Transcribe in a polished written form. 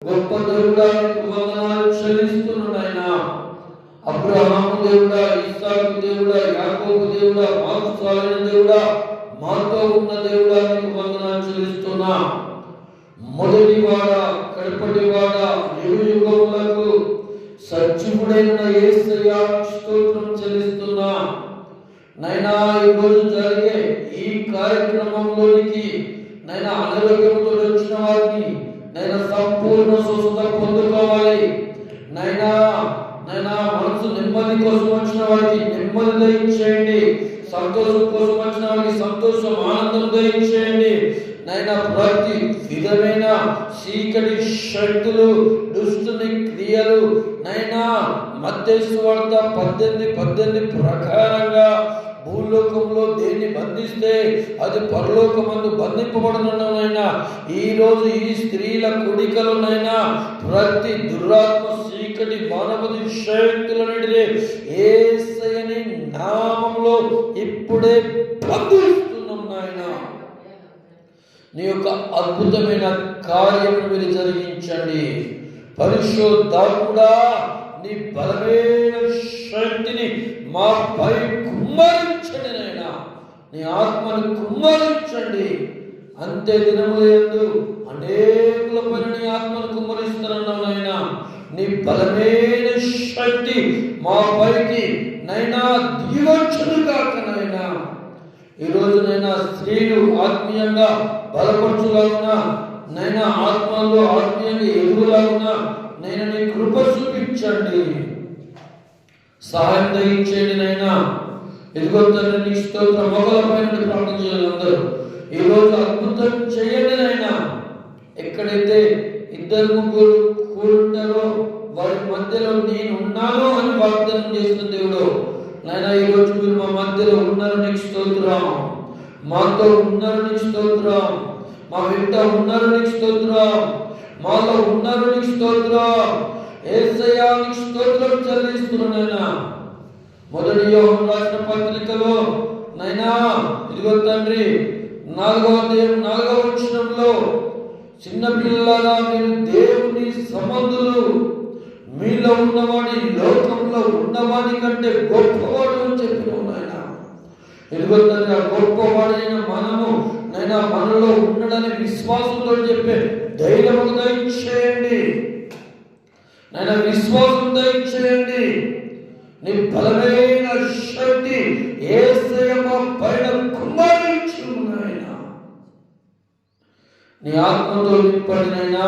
గొప్ప దేవుడా నీకు వందనాలు చెల్లిస్తున్నానైనా. అబ్రహాము దేవుడా, ఇస్సాకు దేవుడా, యాకోబు దేవుడా, మాకు సాగిన దేవుడా, మాతో ఉన్న దేవుడా నీకు వందనాలు చెల్లిస్తున్నా. మొదటివాడ, కడపటివాడ, యుగములకు సజీవుడైన యేసయ్యా స్తోత్రం చెల్లిస్తున్నా. నైనా ఈరోజు జరిగే ఈ కార్యక్రమంలోనికి నైనా అనారోగ్యంతో వచ్చిన వారిని నైనా సంపూర్ణ స్వస్థత పొందుకోవాలి. నైనా మనసు నెమ్మది కోసం వచ్చిన వారికి నెమ్మది దయచేయండి. సంతోషం కోసం వచ్చిన వారికి సంతోషం, ఆనందం దయచేయండి. నైనా ప్రతి విధమైన చీకటి శక్తులు, దుష్టుని క్రియలు నైనా మత్తయి సువార్త 18:18 ప్రకారంగా భూలోకంలో దేన్ని బంధిస్తే అది పరలోకమందు బంధింపబడునైనా. ఈ రోజు ఈ స్త్రీల కుడికలునైనా ప్రతి దురాత్మ, చీకటి, మానవది శక్తులన్నిటినీ యేసయ్యని నామములో ఇప్పుడే బంధిస్తున్నాం నాయన. నీ యొక్క అద్భుతమైన కార్యమును మీరు జరిగించండి. పరిశుద్ధాత్ముడా, నీ బలమైన శక్తిని మాపై కుమ్మరించండి నాయనా. నీ ఆత్మను కుమ్మరించండి. అంతే దినములందు అనేకుల పైన నీ ఆత్మను కుమ్మరిస్తున్నావు నాయనా. నీ బలమైన శక్తి మా పైకి నైనా దిగొచ్చును గాక నాయనా. ఈరోజు నైనా స్త్రీలు ఆత్మీయంగా బలపరచులాగున, నైనా ఆత్మలో ఆత్మీయంగా ఎదుగులాగున నైనా నీ కృప చూపించండి, సహాయం దయచేయండి నైనా. ఎదుగో తండ్రి నీ స్తోత్రం. మొగల పైన ప్రార్థన చేయాలి అందరూ. ఈరోజు అద్భుతం చేయండి నైనా. ఎక్కడైతే 2-3 కూడుంటారో వారి మధ్యలో నేను ఉన్నాను అని వాగ్దానం చేస్తున్న దేవుడు నాయనా, ఈరోజు మీరు మా మధ్యలో ఉన్నారు, నీకు స్తోత్రం. మాతో ఉన్నారు, నీకు స్తోత్రం. మా వెంట ఉన్నారు, నీకు స్తోత్రం. మాలో ఉన్నారు, నీకు స్తోత్రం. యేసయ్యా నీకు స్తోత్రం చెల్లిస్తున్నానైనా. మొదటి యోహాను రాసిన పత్రికలో నైనా ఇదిగో తండ్రి 4వ వచనంలో, చిన్న పిల్లలారా మీరు దేవుని సంబంధులు, మీలో ఉన్నవాడి లోకంలో ఉన్నవాడి కంటే గొప్పవాడు అని చెప్పినావు నాయన. ఇదిగో తండ్రి ఆ గొప్పవాడైన మనము నైనా మనలో ఉండడని విశ్వాసంతో చెప్పే ధైర్యము దయచేయండి నైనా, విశ్వాసం దయచేయండి. నీ బలమైన శక్తి యేసయ్య పైన కుమ్మరించు నాయనా. నీ ఆత్మతో నింపడినైనా